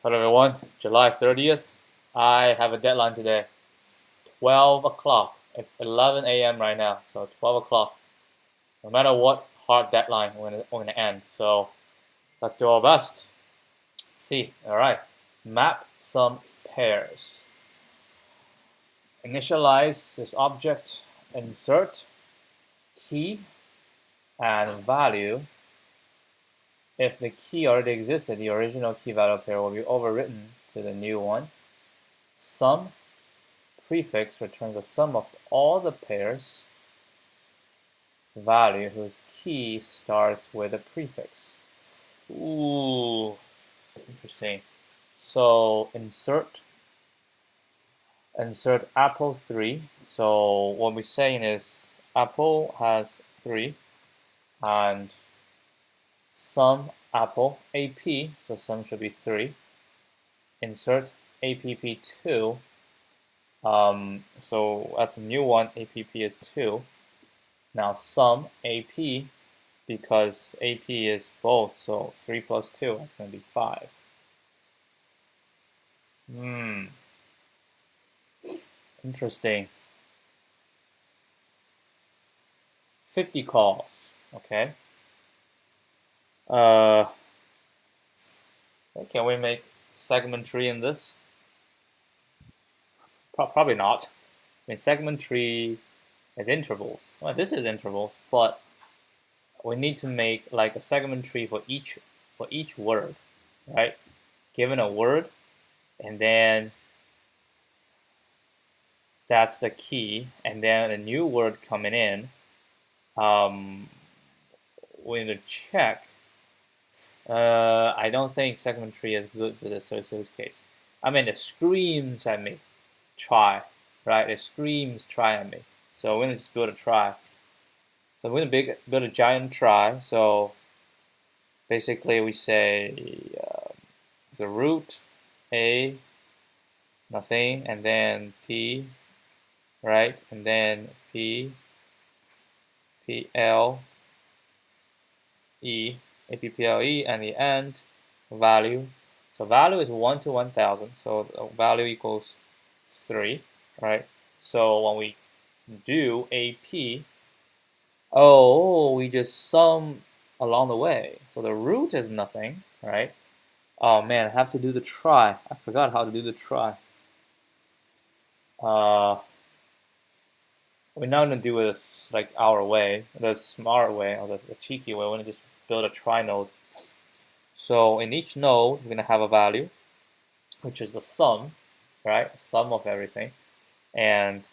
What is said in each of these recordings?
Hello everyone, July 30th. I have a deadline today, 12 o'clock. It's 11 a.m. right now, so 12 o'clock. No matter what hard deadline, we're gonna end. So let's do our best. Let's see, all right. Map some pairs. Initialize this object, insert key and value. If the key already existed, the original key value pair will be overwritten to the new one. Sum prefix returns the sum of all the pairs value whose key starts with a prefix. Ooh, interesting. So insert apple 3. So what we're saying is apple has 3 and sum apple AP, so sum should be 3. Insert app2. So that's a new one. App is 2. Now sum AP, because AP is both, so 3 plus 2, that's going to be 5. Interesting. 50 calls, okay. Can we make segment tree in this? Probably not. I mean, segment tree is intervals. Well, this is intervals, but we need to make like a segment tree for each word, right? Given a word, and then that's the key, and then a new word coming in. We need to check. I don't think segment tree is good for this case. I mean, it screams at me, try, right? It screams try at me. So we're gonna just build a try. So we're gonna build a giant try. So basically, we say the root a nothing, and then p, right, and then p l e apple, and the end value. So value is 1 to 1000. So the value equals 3, right? So when we do AP, we just sum along the way. So the root is nothing, right? Oh man, I have to do the try. I forgot how to do the try. We're not gonna do this like our way, the smart way, or the cheeky way. We're gonna just build a try node. So in each node, we're gonna have a value, which is the sum, right? Sum of everything. And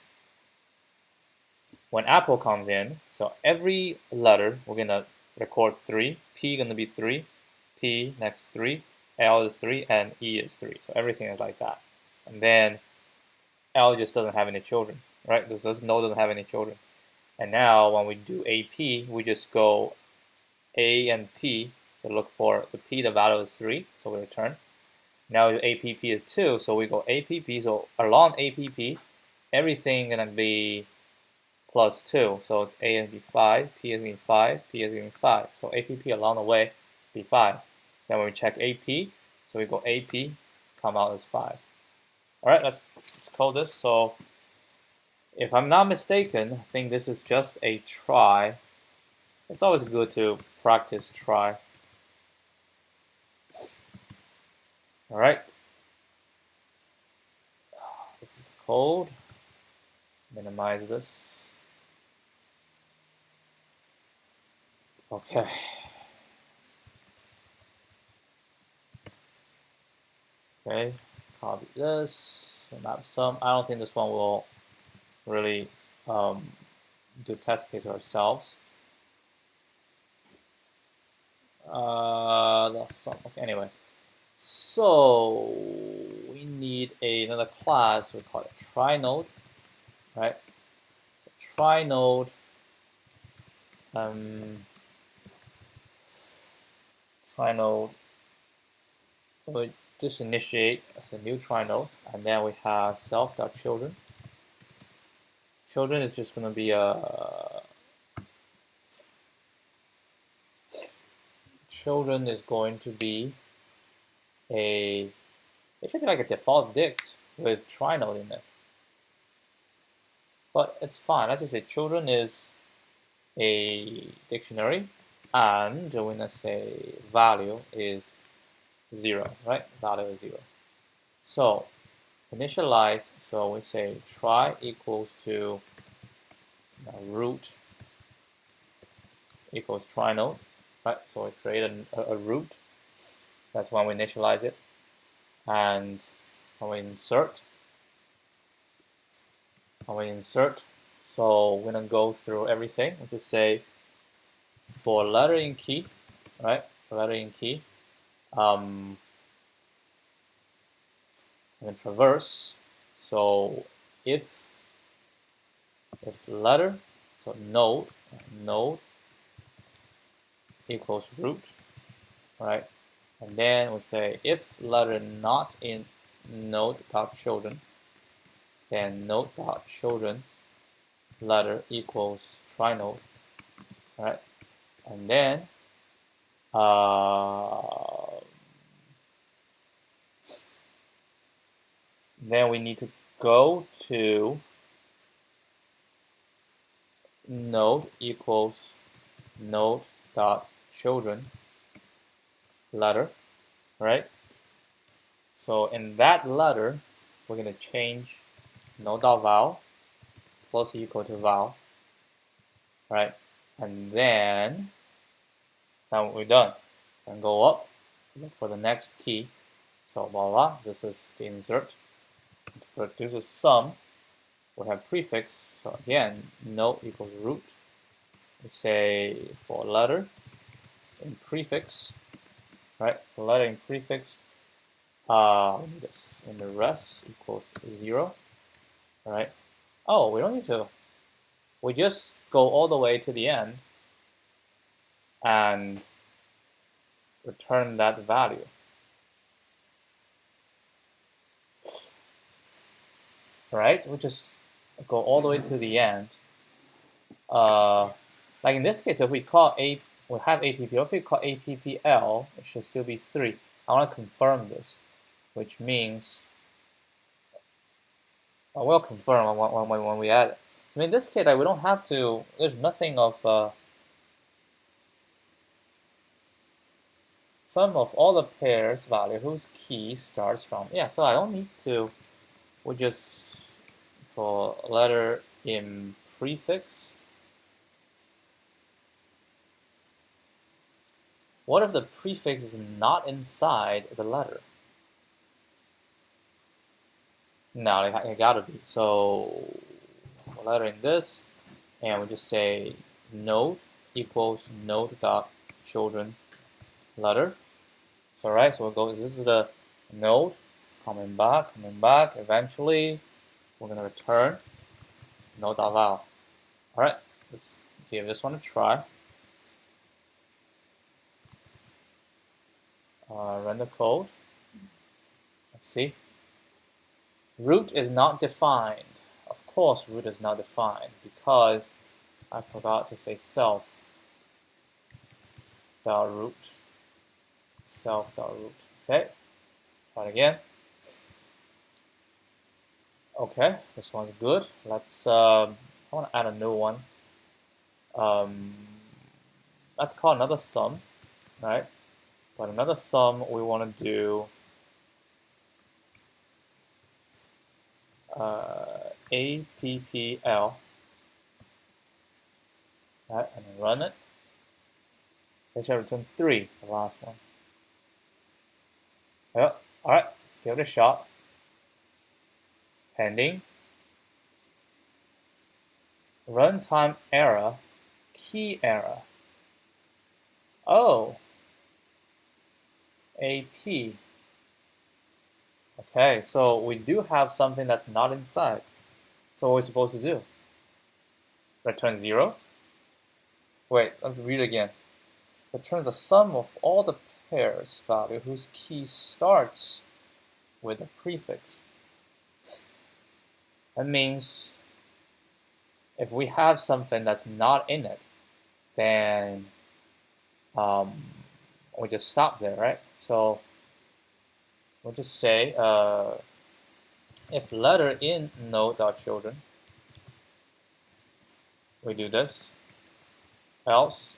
when apple comes in, so every letter we're gonna record 3. P gonna be 3, P next 3, L is 3, and E is 3. So everything is like that. And then L just doesn't have any children, right? This node doesn't have any children. And now when we do AP, we just go A and P to look for the P, the value is 3, so we return. Now APP is 2, so we go APP. So along APP, everything gonna be plus 2. So A is gonna be 5, P is gonna be 5, P is gonna be 5. So APP along the way be 5. Then when we check AP, so we go AP, come out as 5. All right, let's code this. So if I'm not mistaken, I think this is just a try. It's always good to practice try. All right. This is the code. Minimize this. Okay. Okay, copy this, map sum. I don't think this one will really do test case ourselves. The sum. Okay, anyway. So we need another class. We call it try node, right? So try node. Try node. We just initiate as a new try node, and then we have self.children. Children is just going to be a children is going to be a It should be like a default dict with try node in it. But it's fine. Let's just say children is a dictionary, and we're gonna say value is 0, right? Value is 0. So initialize, so we say try equals to root equals try node, right? So we create a root. That's when we initialize it. And when we insert, so we're gonna go through everything. We just say for letter in key, right? For letter in key, and then traverse. So if letter, so node equals root, right? And then we say if letter not in node.children, then node.children letter equals try node, right? And then we need to go to node equals node.children letter, right? So in that letter, we're going to change node.val plus equal to val, right? And then we're done. And go up, look for the next key. So blah blah, this is the insert. To produce a sum, we have prefix. So again, node equals root. We say for letter in prefix, right? For letter in prefix, we need this in the rest equals 0, right? Oh, we don't need to. We just go all the way to the end and return that value. Right? We just go all the way to the end. Like in this case, if we call we have APP, if we call APPL, it should still be 3. I want to confirm this, which means we'll confirm when we add it. I mean, in this case, like, we don't have to. There's nothing of sum of all the pairs value whose key starts from. Yeah, so I don't need to. We just for letter in prefix. What if the prefix is not inside the letter? No, it gotta be. So letter in this, and we just say node equals node.children letter. So right, so we'll go. This is the node coming back. Eventually, we're gonna return node.val. All right, let's give this one a try. Run the code. Let's see. Root is not defined. Of course, root is not defined because I forgot to say self dot root. Okay, try it again. Okay, this one's good. Let's. I want to add a new one. Let's call another sum, right? But another sum we want to do APPL, right, and run it. They shall return 3, the last one. Yep. All right, let's give it a shot. Pending. Runtime error, key error. Oh. AP. Okay, so we do have something that's not inside. So what are we supposed to do? Return 0? Wait, let's read it again. Returns the sum of all the pairs value whose key starts with a prefix. That means if we have something that's not in it, then we just stop there, right? So we'll just say if letter in node.children, we do this, else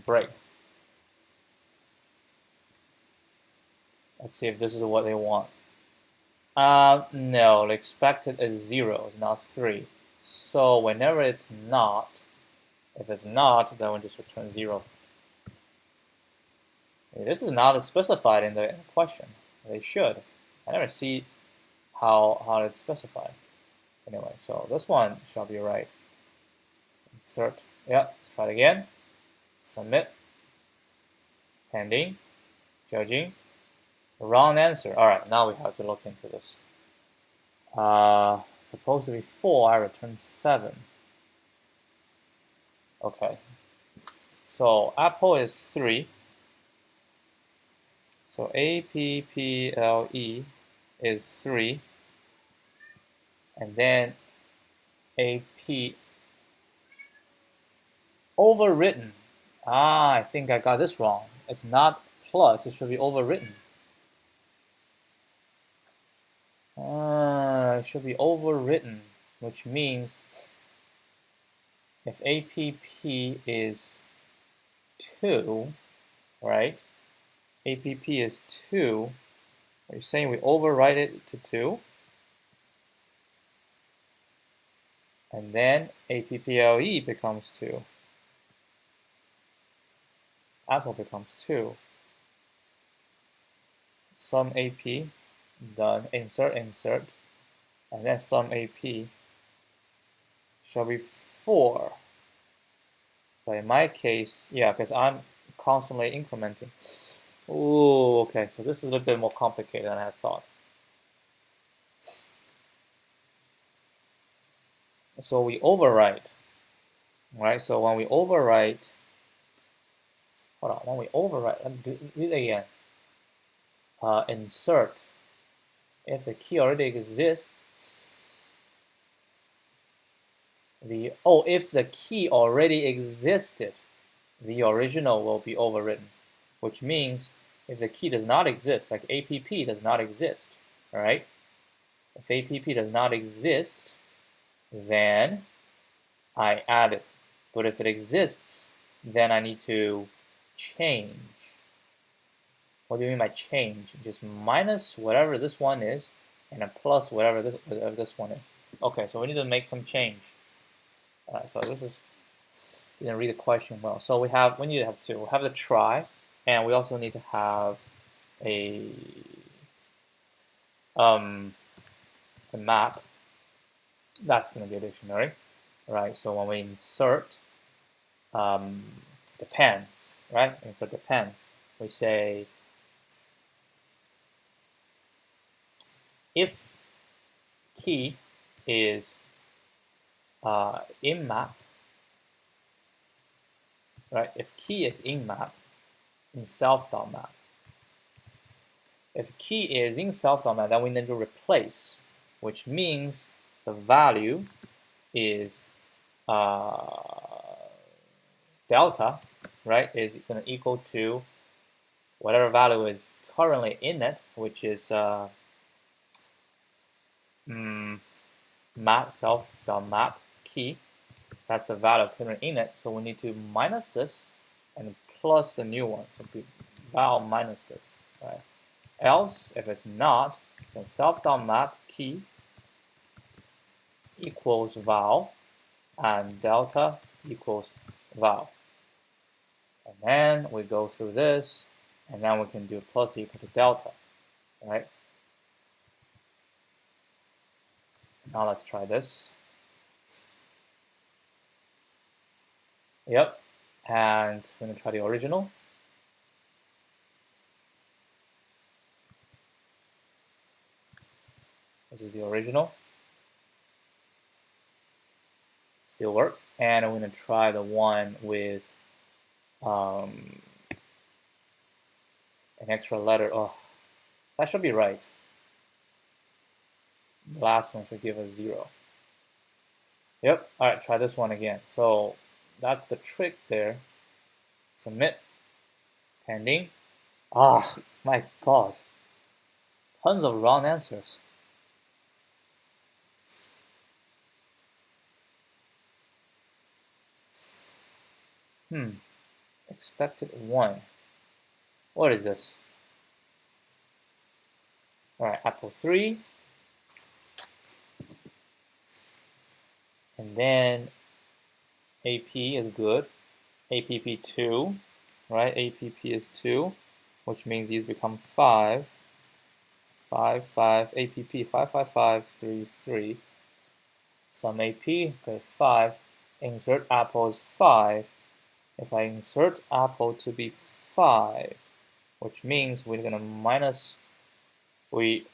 break. Let's see if this is what they want. No, the expected is 0, it's not 3. So whenever it's not, if it's not, then we'll just return 0. This is not specified in the question. They should. I never see how it's specified. Anyway, so this one shall be right. Insert. Yeah, let's try it again. Submit. Pending. Judging. Wrong answer. All right, now we have to look into this. Supposed to be 4, I returned 7. Okay. So apple is 3. So apple is 3. And then AP overwritten. I think I got this wrong. It's not plus, it should be overwritten. It should be overwritten, which means if APP is 2, right? APP is 2. Are you saying we overwrite it to 2? And then APPLE becomes 2. Apple becomes 2. Sum AP, done, insert, and then sum AP shall be 4. But in my case, yeah, because I'm constantly incrementing. Oh, okay, so this is a little bit more complicated than I thought. So we overwrite, right? So when we overwrite, hold on, when we overwrite, let me read it again. Insert, if the key already exists, if the key already existed, the original will be overwritten, which means if the key does not exist, like APP does not exist, all right? If APP does not exist, then I add it. But if it exists, then I need to change. What do you mean by change? Just minus whatever this one is, and a plus whatever this one is. Okay, so we need to make some change. All right, so this is, didn't read the question well. So we need to have two. We have the try, and we also need to have a map. That's going to be a dictionary, right? So when we insert depends, right? Insert depends. We say if key is in map, right? If key is in map, in self.map. If key is in self.map, then we need to replace, which means the value is delta, right? Is going to equal to whatever value is currently in it, which is map self.map key. That's the value currently in it. So we need to minus this and plus the new one. So be val minus this, right? Else, if it's not, then self.map key equals val and delta equals val. And then we go through this, and then we can do plus equal to delta, right? Now let's try this. Yep, and we're going to try the original. This is the original. Still work. And I'm going to try the one with an extra letter. Oh, that should be right. The last one should give us 0. Yep. All right, try this one again. So that's the trick there. Submit. Pending. Ah, my God. Tons of wrong answers. Expected 1. What is this? All right, Apple 3. And then AP is good. APP 2, right? APP is 2, which means these become 5. 5, 5, APP, 5, 5, 5, 3, 3. Sum AP, okay, 5. Insert Apple is 5. If I insert Apple to be 5, which means we're gonna we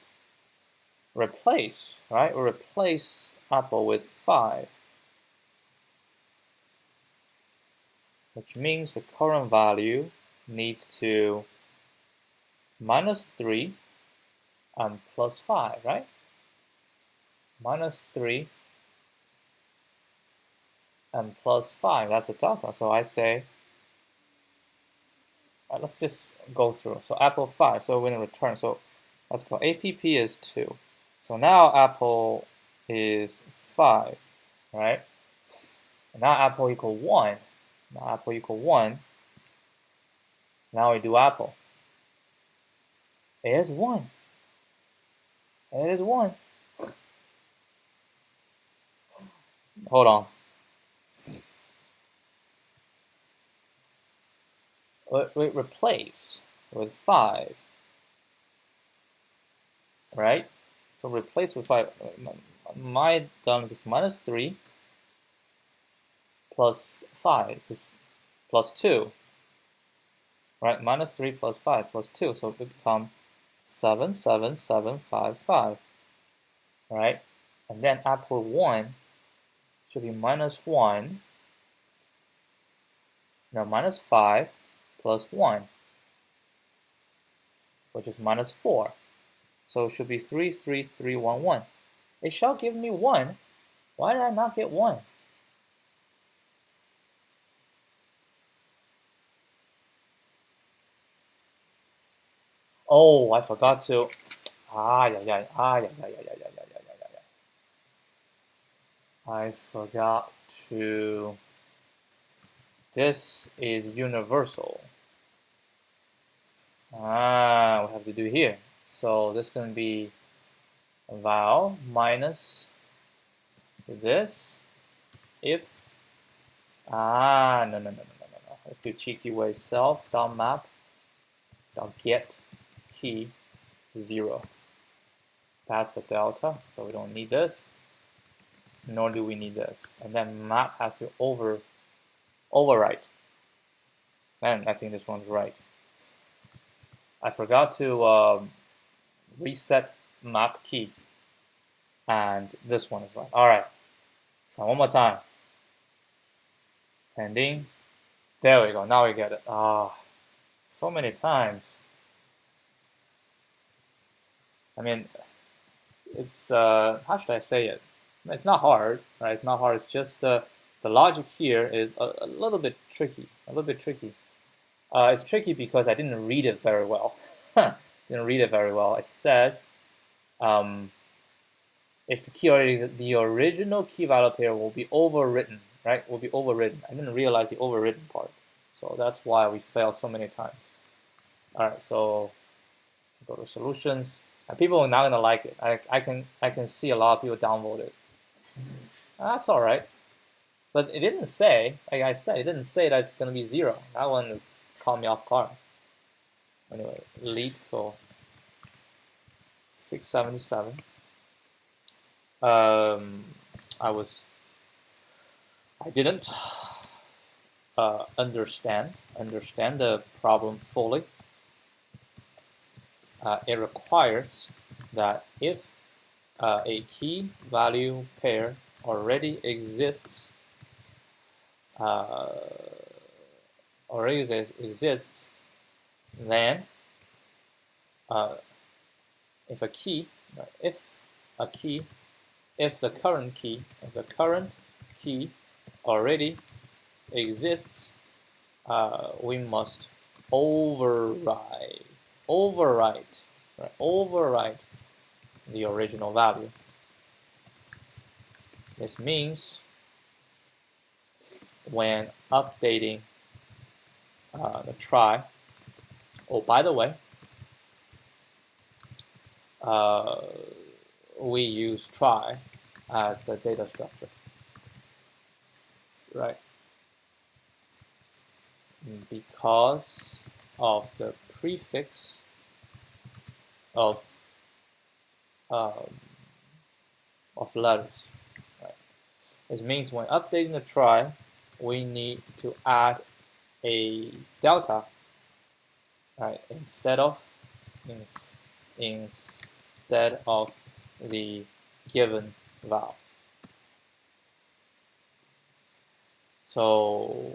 replace, right? We replace Apple with 5. Which means the current value needs to minus 3 and plus 5, right? Minus 3 and plus 5, that's the delta. So I say, let's just go through. So Apple 5, so we're going to return. So let's go. APP is 2. So now Apple is 5, right? And now Apple equal 1. Now Apple equal 1. Now we do Apple. It is 1. It is 1. Hold on. We replace with 5, right? So replace with 5. My done is minus 3 plus 5, just plus 2, right? Minus 3 plus 5 plus 2, so it becomes 7, 7, 7, 5, 5, right? And then Apple 1 should be minus 1, no, minus 5 plus 1, which is minus 4. So it should be 3, 3, 3, 1, 1. It shall give me 1. Why did I not get 1? Oh, I forgot to. I forgot to. This is universal. We have to do here. So this is going to be val minus this if no. Let's do cheeky way. Self.map .get key 0. That's the delta, so we don't need this, nor do we need this. And then map has to overwrite. Man, I think this one's right. I forgot to reset map key, and this one is right. All right, try one more time. Pending. There we go. Now we get it. So many times. I mean, it's how should I say it? It's not hard, right? It's not hard. It's just the logic here is a little bit tricky. It's tricky because I didn't read it very well. It says if the original key value pair will be overwritten, right? Will be overwritten. I didn't realize the overwritten part, so that's why we failed so many times. All right, so go to solutions. And people are not gonna like it. I can see a lot of people downvote it. That's all right, but it didn't say, like I said, it didn't say that it's gonna be 0. That one is caught me off guard. Anyway, LeetCode 677. I didn't understand the problem fully. It requires that if a key value pair already exists, then if the current key already exists, we must overwrite, right? Overwrite the original value. This means when updating the try, oh, by the way, we use try as the data structure, right? Because of the prefix of letters, right? This means when updating the try, we need to add a delta, right? Instead of the given val. So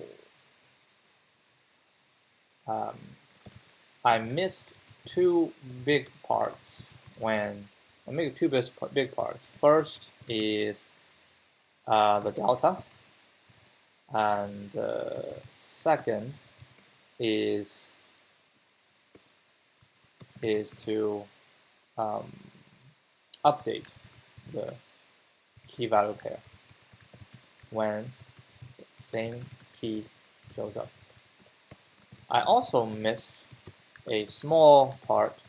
I missed two big parts when I make two big parts. First is the delta, and second is to update the key value pair when the same key shows up. I also missed a small part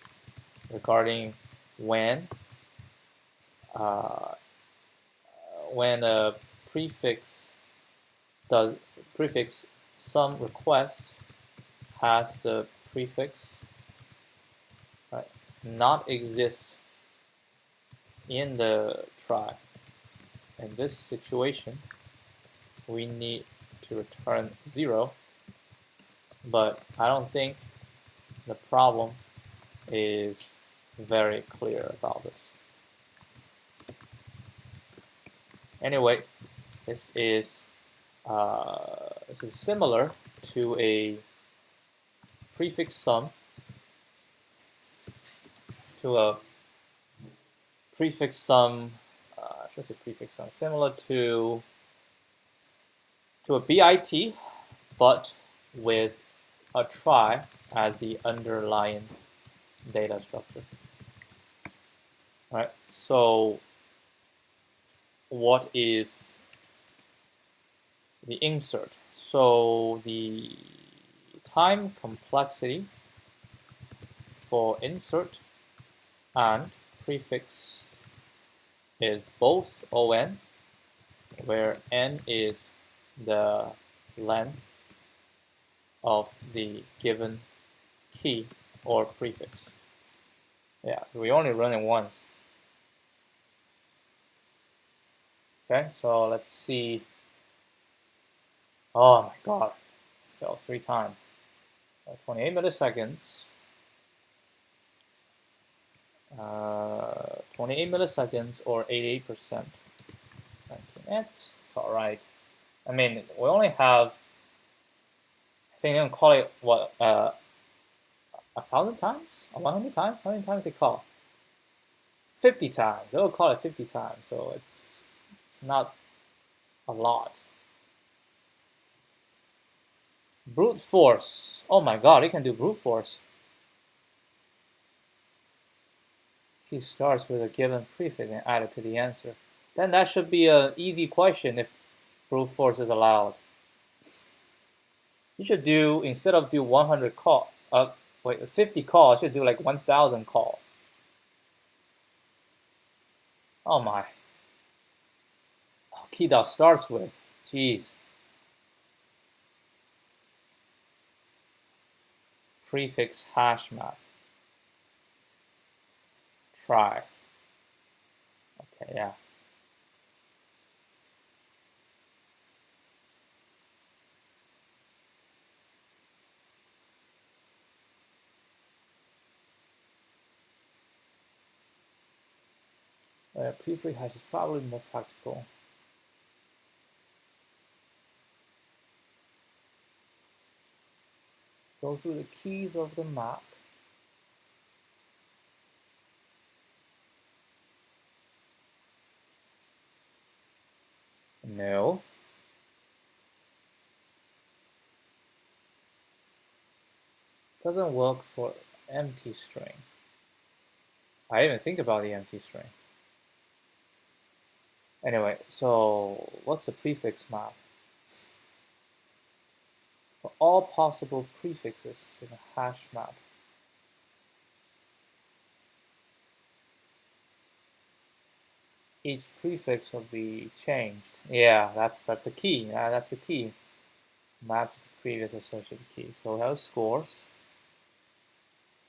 regarding when a prefix some request has the prefix not exist in the try. In this situation, we need to return 0, but I don't think the problem is very clear about this. Anyway, this is similar to a prefix sum, similar to a BIT, but with a try as the underlying data structure. All right, so what is the insert? So the time complexity for insert and prefix is both on, where n is the length of the given key or prefix. Yeah, we only run it once. Okay, so let's see. Oh my god, fell 3 times. 28 milliseconds. 28 milliseconds or 88%. It's alright. I mean, we only have, I think they don't call it, what, 1,000 times? 100 times? How many times they call? 50 times. They will call it 50 times, so it's not a lot. Brute force. Oh my god, it can do brute force. He starts with a given prefix and add it to the answer. Then that should be an easy question if brute force is allowed. You should do, instead of do 100 call, 50 calls, you should do like 1,000 calls. Oh my. Oh, key dot starts with. Jeez. Prefix hash map. Try. Okay, yeah. Prefix hash is probably more practical. Go through the keys of the map. No. Doesn't work for empty string. I didn't even think about the empty string. Anyway, so what's the prefix map? For all possible prefixes in a hash map, each prefix will be changed. Yeah, that's the key. That's the key. Map to the previous associated key. So we have scores.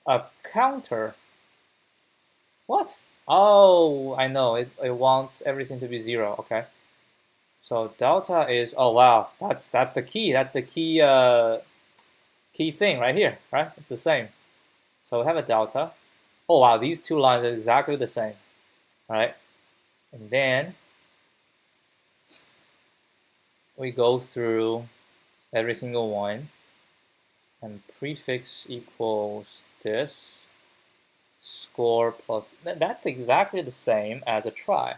A counter. What? Oh, I know. It wants everything to be 0. Okay. So delta is, oh wow, that's the key. That's the key key thing right here, right? It's the same. So we have a delta. Oh wow, these two lines are exactly the same, right? And then we go through every single one, and prefix equals this, score plus, that's exactly the same as a try.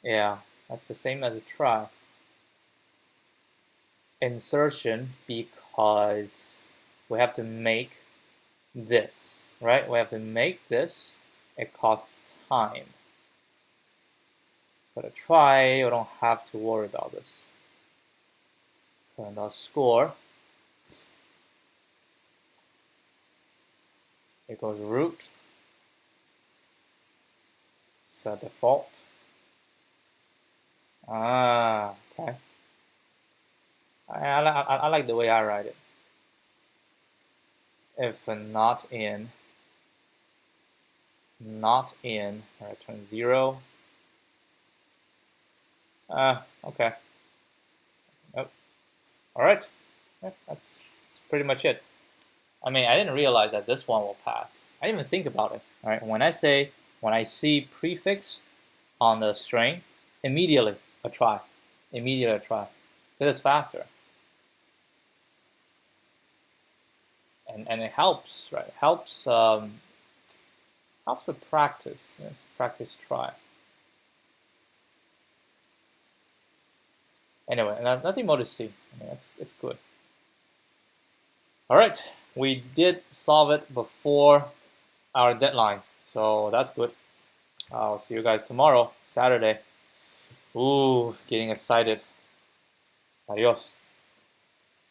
Yeah, that's the same as a try. Insertion, because we have to make this, right? We have to make this. It costs time. But a try, we don't have to worry about this. And our score equals root, set default. Ah, okay. I like the way I write it. If not in, I return 0. Okay. Nope. All right. Yeah, that's pretty much it. I mean, I didn't realize that this one will pass. I didn't even think about it. All right. When I see prefix on the string, immediately a try. Immediately a try. Because it's faster. And it helps, right? It helps with practice. Yes, practice try. Anyway, nothing more to see. I mean, it's good. All right, we did solve it before our deadline, so that's good. I'll see you guys tomorrow, Saturday. Ooh, getting excited. Adios.